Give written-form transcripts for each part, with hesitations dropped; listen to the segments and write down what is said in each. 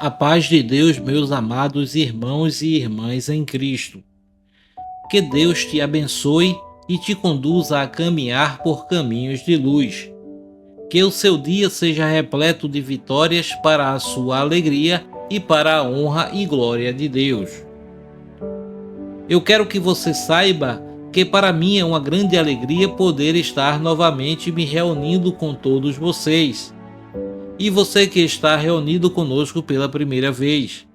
A paz de Deus, meus amados irmãos e irmãs em Cristo. Que Deus te abençoe e te conduza a caminhar por caminhos de luz. Que o seu dia seja repleto de vitórias para a sua alegria e para a honra e glória de Deus. Eu quero que você saiba que para mim é uma grande alegria poder estar novamente me reunindo com todos vocês. E você que está reunido conosco pela primeira vez,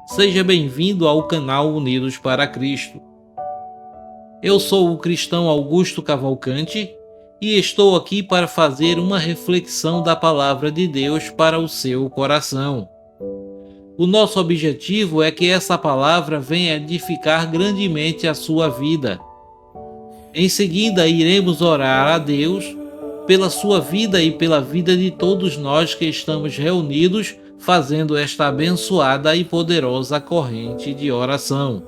seja bem-vindo ao canal Unidos para Cristo. Eu sou o cristão Augusto Cavalcante e estou aqui para fazer uma reflexão da Palavra de Deus para o seu coração. O nosso objetivo é que essa palavra venha edificar grandemente a sua vida. Em seguida, iremos orar a Deus pela sua vida e pela vida de todos nós que estamos reunidos fazendo esta abençoada e poderosa corrente de oração.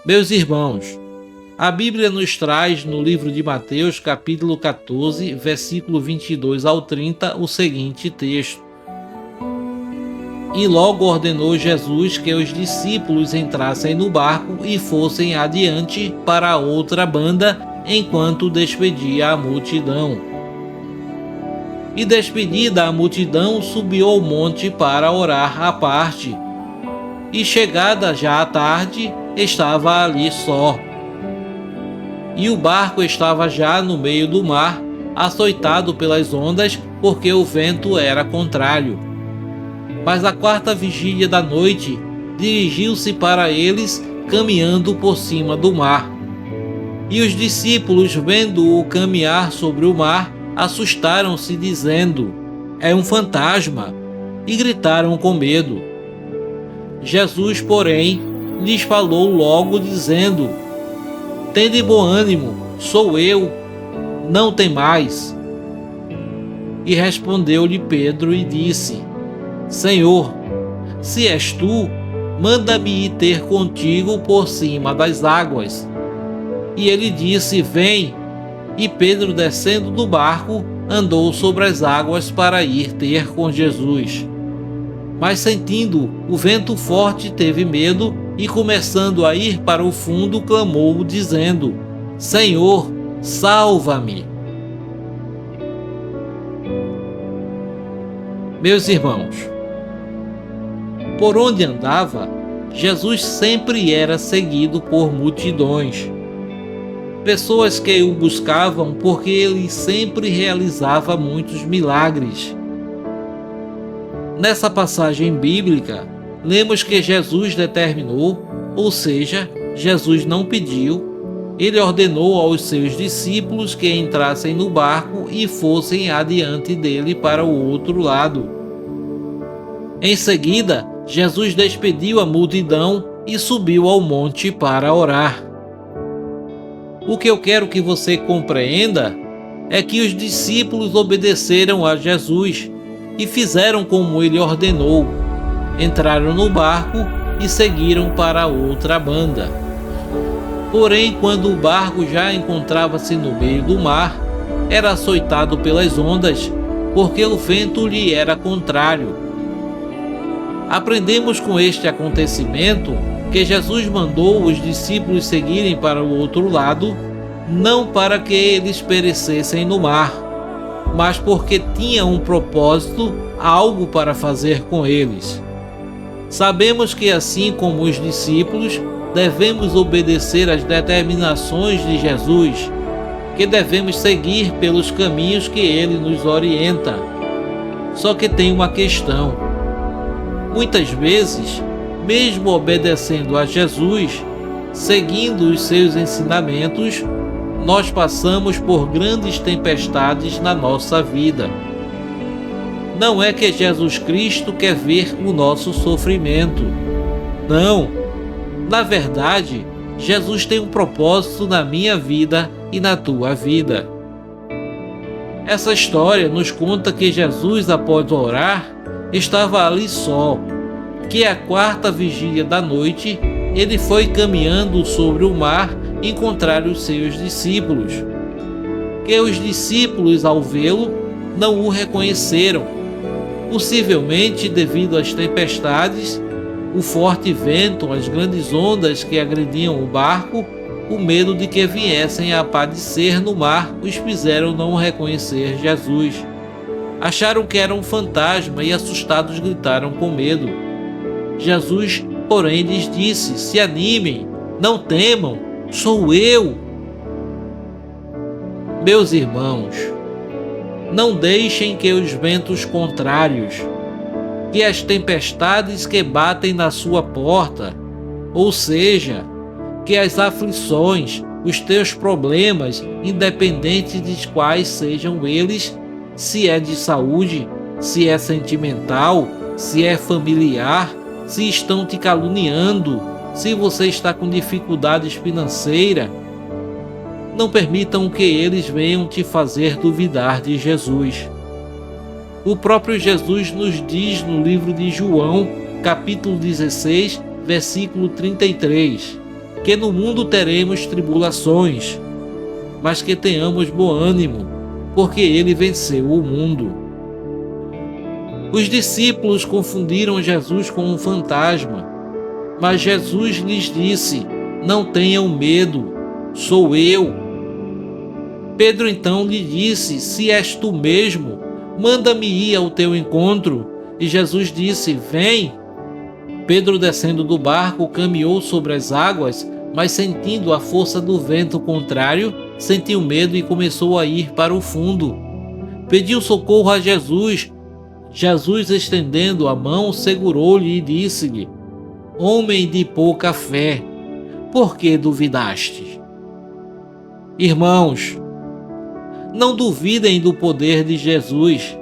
Meus irmãos, a Bíblia nos traz no livro de Mateus, capítulo 14, versículo 22 ao 30, o seguinte texto. E logo ordenou Jesus que os discípulos entrassem no barco e fossem adiante para a outra banda, enquanto despedia a multidão. E despedida a multidão, subiu ao monte para orar à parte. E chegada já a tarde, estava ali só. E o barco estava já no meio do mar, açoitado pelas ondas, porque o vento era contrário. Mas à quarta vigília da noite, dirigiu-se para eles, caminhando por cima do mar. E os discípulos, vendo-o caminhar sobre o mar, assustaram-se, dizendo: "É um fantasma!" e gritaram com medo. Jesus, porém, lhes falou logo, dizendo: "Tende bom ânimo, sou eu, não temais." E respondeu-lhe Pedro e disse: "Senhor, se és tu, manda-me ir ter contigo por cima das águas." E ele disse: "Vem." E Pedro, descendo do barco, andou sobre as águas para ir ter com Jesus. Mas sentindo o vento forte, teve medo e, começando a ir para o fundo, clamou, dizendo: "Senhor, salva-me." Meus irmãos, por onde andava, Jesus sempre era seguido por multidões. Pessoas que o buscavam porque ele sempre realizava muitos milagres. Nessa passagem bíblica, lemos que Jesus determinou, ou seja, Jesus não pediu, ele ordenou aos seus discípulos que entrassem no barco e fossem adiante dele para o outro lado. Em seguida, Jesus despediu a multidão e subiu ao monte para orar. O que eu quero que você compreenda é que os discípulos obedeceram a Jesus e fizeram como ele ordenou. Entraram no barco e seguiram para outra banda. Porém, quando o barco já encontrava-se no meio do mar, era açoitado pelas ondas, porque o vento lhe era contrário. Aprendemos com este acontecimento que Jesus mandou os discípulos seguirem para o outro lado, não para que eles perecessem no mar, mas porque tinha um propósito, algo para fazer com eles. Sabemos que, assim como os discípulos, devemos obedecer às determinações de Jesus, que devemos seguir pelos caminhos que ele nos orienta. Só que tem uma questão. Muitas vezes, mesmo obedecendo a Jesus, seguindo os seus ensinamentos, nós passamos por grandes tempestades na nossa vida. Não é que Jesus Cristo quer ver o nosso sofrimento. Não. Na verdade, Jesus tem um propósito na minha vida e na tua vida. Essa história nos conta que Jesus, após orar, estava ali só, que à quarta vigília da noite, ele foi caminhando sobre o mar encontrar os seus discípulos. Que os discípulos, ao vê-lo, não o reconheceram. Possivelmente devido às tempestades, o forte vento, as grandes ondas que agrediam o barco, o medo de que viessem a padecer no mar os fizeram não reconhecer Jesus. Acharam que era um fantasma e assustados gritaram com medo. Jesus, porém, lhes disse: "Se animem, não temam, sou eu." Meus irmãos, não deixem que os ventos contrários, que as tempestades que batem na sua porta, ou seja, que as aflições, os teus problemas, independente de quais sejam eles, se é de saúde, se é sentimental, se é familiar, se estão te caluniando, se você está com dificuldades financeiras, não permitam que eles venham te fazer duvidar de Jesus. O próprio Jesus nos diz no livro de João, capítulo 16, versículo 33, que no mundo teremos tribulações, mas que tenhamos bom ânimo, porque ele venceu o mundo. Os discípulos confundiram Jesus com um fantasma, mas Jesus lhes disse: "Não tenham medo, sou eu." Pedro então lhe disse: "Se és tu mesmo, manda-me ir ao teu encontro." E Jesus disse: "Vem." Pedro, descendo do barco, caminhou sobre as águas, mas sentindo a força do vento contrário, sentiu medo e começou a ir para o fundo. Pediu socorro a Jesus. Jesus, estendendo a mão, segurou-lhe e disse-lhe: "Homem de pouca fé, por que duvidaste?" Irmãos, não duvidem do poder de Jesus.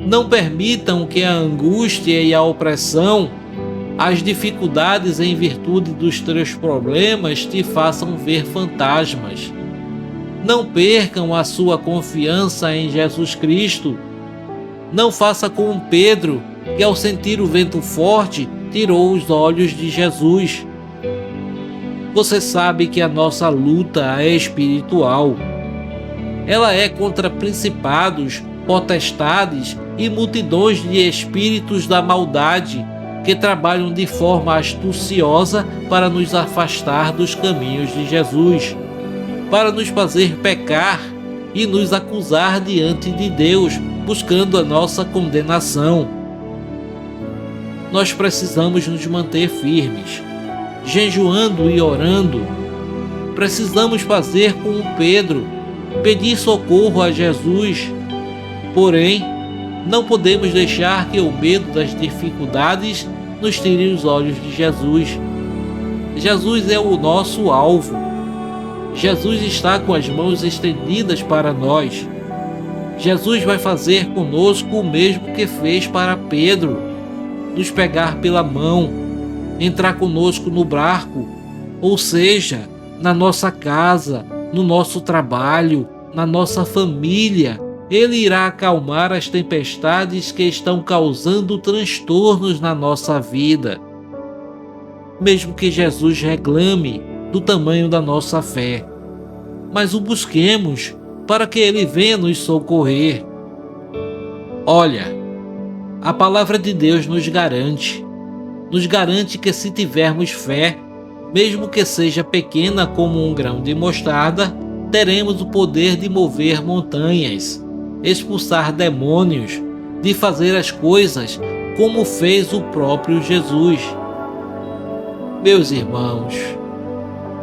Não permitam que a angústia e a opressão, as dificuldades em virtude dos teus problemas te façam ver fantasmas. Não percam a sua confiança em Jesus Cristo. Não faça como Pedro, que ao sentir o vento forte, tirou os olhos de Jesus. Você sabe que a nossa luta é espiritual. Ela é contra principados, potestades e multidões de espíritos da maldade que trabalham de forma astuciosa para nos afastar dos caminhos de Jesus, para nos fazer pecar e nos acusar diante de Deus, buscando a nossa condenação. Nós precisamos nos manter firmes, jejuando e orando. Precisamos fazer como Pedro, pedir socorro a Jesus. Porém, não podemos deixar que o medo das dificuldades nos tire os olhos de Jesus. Jesus é o nosso alvo. Jesus está com as mãos estendidas para nós. Jesus vai fazer conosco o mesmo que fez para Pedro, nos pegar pela mão, entrar conosco no barco, ou seja, na nossa casa, no nosso trabalho, na nossa família. Ele irá acalmar as tempestades que estão causando transtornos na nossa vida. Mesmo que Jesus reclame do tamanho da nossa fé, mas o busquemos para que Ele venha nos socorrer. Olha, a palavra de Deus nos garante que se tivermos fé, mesmo que seja pequena como um grão de mostarda, teremos o poder de mover montanhas, expulsar demônios, de fazer as coisas como fez o próprio Jesus. Meus irmãos,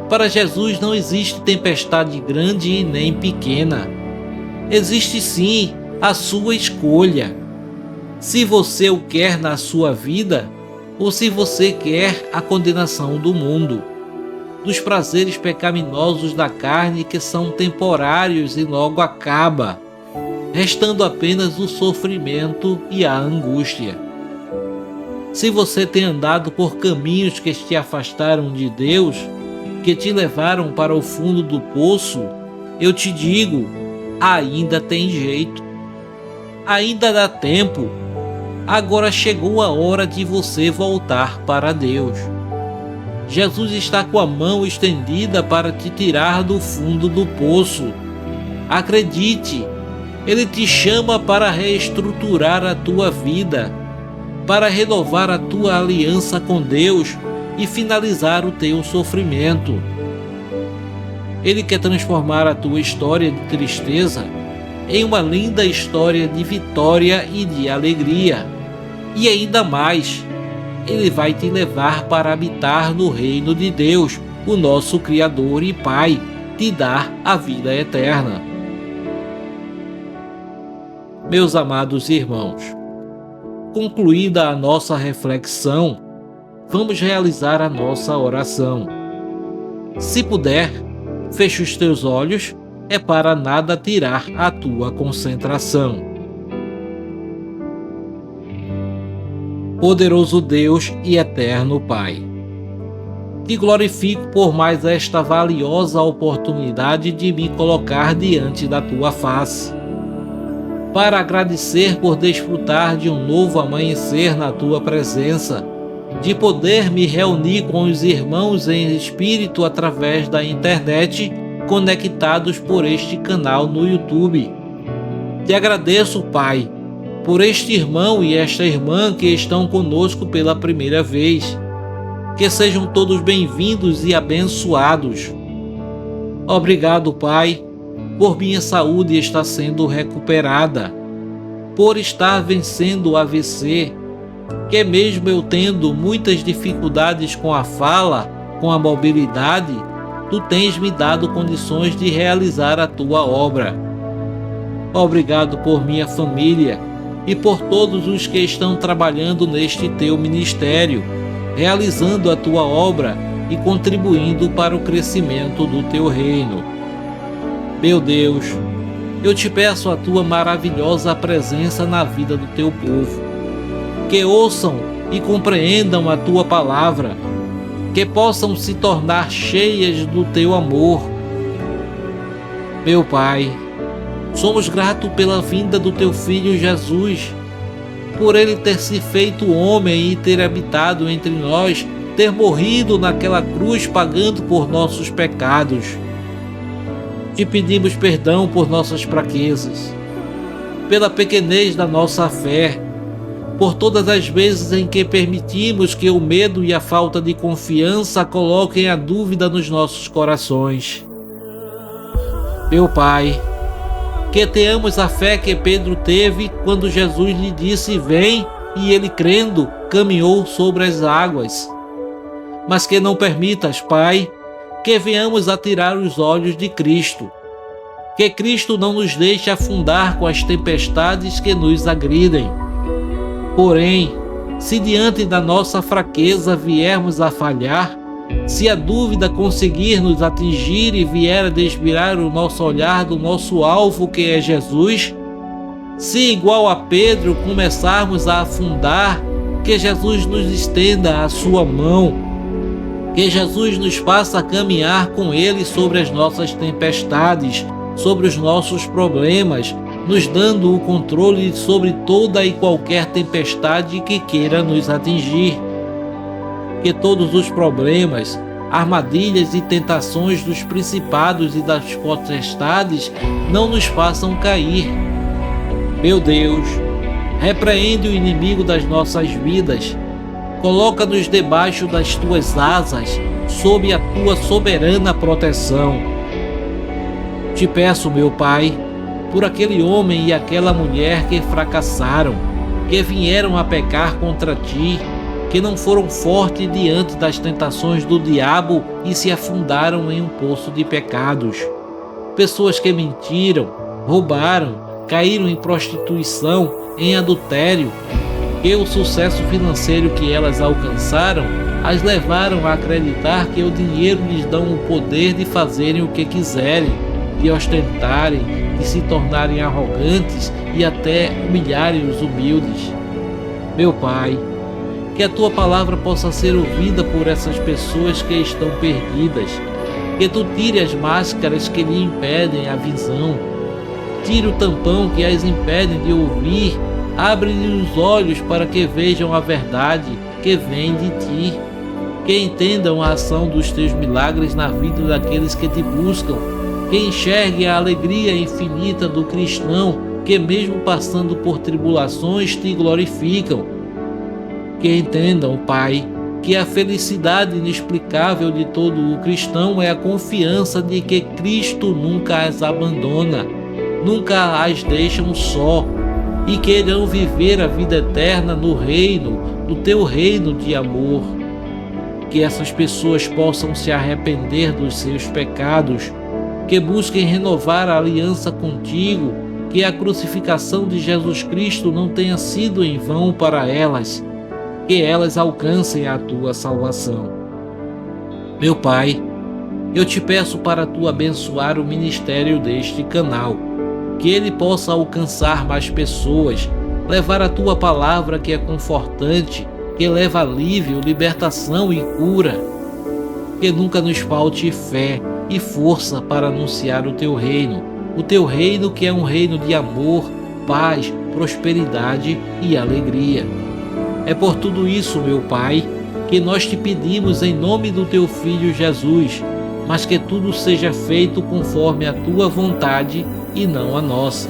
para Jesus não existe tempestade grande e nem pequena. Existe sim a sua escolha. Se você o quer na sua vida, ou se você quer a condenação do mundo, dos prazeres pecaminosos da carne que são temporários e logo acaba, restando apenas o sofrimento e a angústia. Se você tem andado por caminhos que te afastaram de Deus, que te levaram para o fundo do poço, eu te digo, ainda tem jeito. Ainda dá tempo. Agora chegou a hora de você voltar para Deus. Jesus está com a mão estendida para te tirar do fundo do poço. Acredite, Ele te chama para reestruturar a tua vida, para renovar a tua aliança com Deus e finalizar o teu sofrimento. Ele quer transformar a tua história de tristeza em uma linda história de vitória e de alegria. E ainda mais, Ele vai te levar para habitar no reino de Deus, o nosso Criador e Pai, te dar a vida eterna. Meus amados irmãos, concluída a nossa reflexão, vamos realizar a nossa oração. Se puder, feche os teus olhos, é para nada tirar a tua concentração. Poderoso Deus e eterno Pai, te glorifico por mais esta valiosa oportunidade de me colocar diante da tua face, para agradecer por desfrutar de um novo amanhecer na tua presença, de poder me reunir com os irmãos em espírito através da internet, conectados por este canal no YouTube. Te agradeço, Pai, por este irmão e esta irmã que estão conosco pela primeira vez. Que sejam todos bem-vindos e abençoados. Obrigado, Pai, por minha saúde estar sendo recuperada, por estar vencendo o AVC, que mesmo eu tendo muitas dificuldades com a fala, com a mobilidade, Tu tens me dado condições de realizar a Tua obra. Obrigado por minha família e por todos os que estão trabalhando neste Teu ministério, realizando a Tua obra e contribuindo para o crescimento do Teu reino. Meu Deus, eu te peço a Tua maravilhosa presença na vida do Teu povo, que ouçam e compreendam a Tua palavra, que possam se tornar cheias do Teu amor. Meu Pai, somos gratos pela vinda do Teu Filho Jesus, por Ele ter se feito homem e ter habitado entre nós, ter morrido naquela cruz pagando por nossos pecados. Te pedimos perdão por nossas fraquezas, pela pequenez da nossa fé, por todas as vezes em que permitimos que o medo e a falta de confiança coloquem a dúvida nos nossos corações. Meu Pai, que tenhamos a fé que Pedro teve quando Jesus lhe disse: vem, e ele, crendo, caminhou sobre as águas. Mas que não permitas, Pai, que venhamos a tirar os olhos de Cristo, que Cristo não nos deixe afundar com as tempestades que nos agridem. Porém, se diante da nossa fraqueza viermos a falhar, se a dúvida conseguir nos atingir e vier a desviar o nosso olhar do nosso alvo, que é Jesus, se igual a Pedro começarmos a afundar, que Jesus nos estenda a sua mão, que Jesus nos faça caminhar com Ele sobre as nossas tempestades, sobre os nossos problemas, nos dando o controle sobre toda e qualquer tempestade que queira nos atingir. Que todos os problemas, armadilhas e tentações dos principados e das potestades não nos façam cair. Meu Deus, repreende o inimigo das nossas vidas, coloca-nos debaixo das Tuas asas, sob a Tua soberana proteção. Te peço, meu Pai, por aquele homem e aquela mulher que fracassaram, que vieram a pecar contra Ti, que não foram fortes diante das tentações do diabo e se afundaram em um poço de pecados. Pessoas que mentiram, roubaram, caíram em prostituição, em adultério, que o sucesso financeiro que elas alcançaram as levaram a acreditar que o dinheiro lhes dá o poder de fazerem o que quiserem, de ostentarem, de se tornarem arrogantes e até humilharem os humildes. Meu Pai, que a Tua palavra possa ser ouvida por essas pessoas que estão perdidas, que Tu tire as máscaras que lhe impedem a visão, tire o tampão que as impedem de ouvir, abre-lhe os olhos para que vejam a verdade que vem de Ti, que entendam a ação dos Teus milagres na vida daqueles que Te buscam, que enxergue a alegria infinita do cristão que mesmo passando por tribulações te glorificam. Que entendam, Pai, que a felicidade inexplicável de todo o cristão é a confiança de que Cristo nunca as abandona, nunca as deixa só, e que irão viver a vida eterna no teu reino de amor. Que essas pessoas possam se arrepender dos seus pecados, que busquem renovar a aliança contigo, que a crucificação de Jesus Cristo não tenha sido em vão para elas, que elas alcancem a tua salvação. Meu Pai, eu te peço para tu abençoar o ministério deste canal, que ele possa alcançar mais pessoas, levar a tua palavra que é confortante, que leva alívio, libertação e cura. Que nunca nos falte fé e força para anunciar o teu reino que é um reino de amor, paz, prosperidade e alegria. É por tudo isso, meu Pai, que nós te pedimos em nome do teu Filho Jesus, mas que tudo seja feito conforme a tua vontade e não a nossa.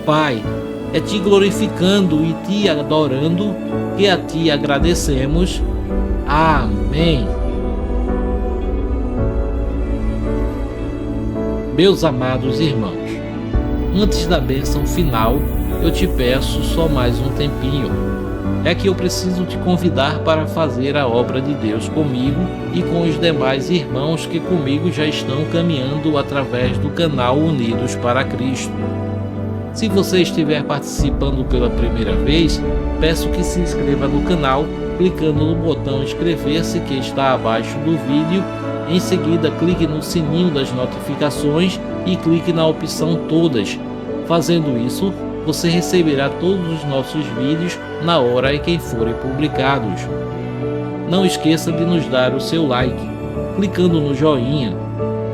Pai, é te glorificando e te adorando que a ti agradecemos. Amém. Meus amados irmãos, antes da bênção final, eu te peço só mais um tempinho. É que eu preciso te convidar para fazer a obra de Deus comigo e com os demais irmãos que comigo já estão caminhando através do canal Unidos para Cristo. Se você estiver participando pela primeira vez, peço que se inscreva no canal, clicando no botão inscrever-se que está abaixo do vídeo. Em seguida, clique no sininho das notificações e clique na opção Todas. Fazendo isso, você receberá todos os nossos vídeos na hora em que forem publicados. Não esqueça de nos dar o seu like, clicando no joinha.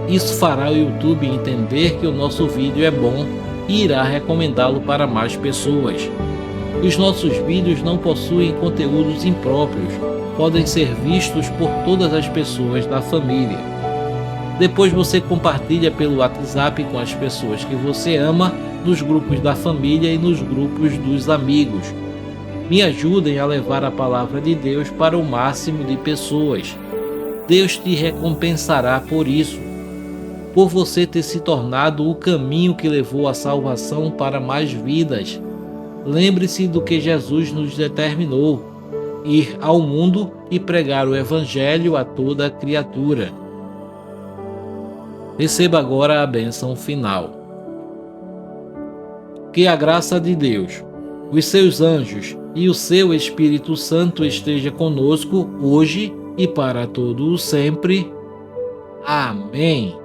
Isso fará o YouTube entender que o nosso vídeo é bom e irá recomendá-lo para mais pessoas. Os nossos vídeos não possuem conteúdos impróprios, podem ser vistos por todas as pessoas da família. Depois você compartilha pelo WhatsApp com as pessoas que você ama, nos grupos da família e nos grupos dos amigos. Me ajudem a levar a palavra de Deus para o máximo de pessoas. Deus te recompensará por isso, por você ter se tornado o caminho que levou à salvação para mais vidas. Lembre-se do que Jesus nos determinou: ir ao mundo e pregar o Evangelho a toda criatura. Receba agora a bênção final. Que a graça de Deus, os seus anjos e o seu Espírito Santo esteja conosco hoje e para todo o sempre. Amém.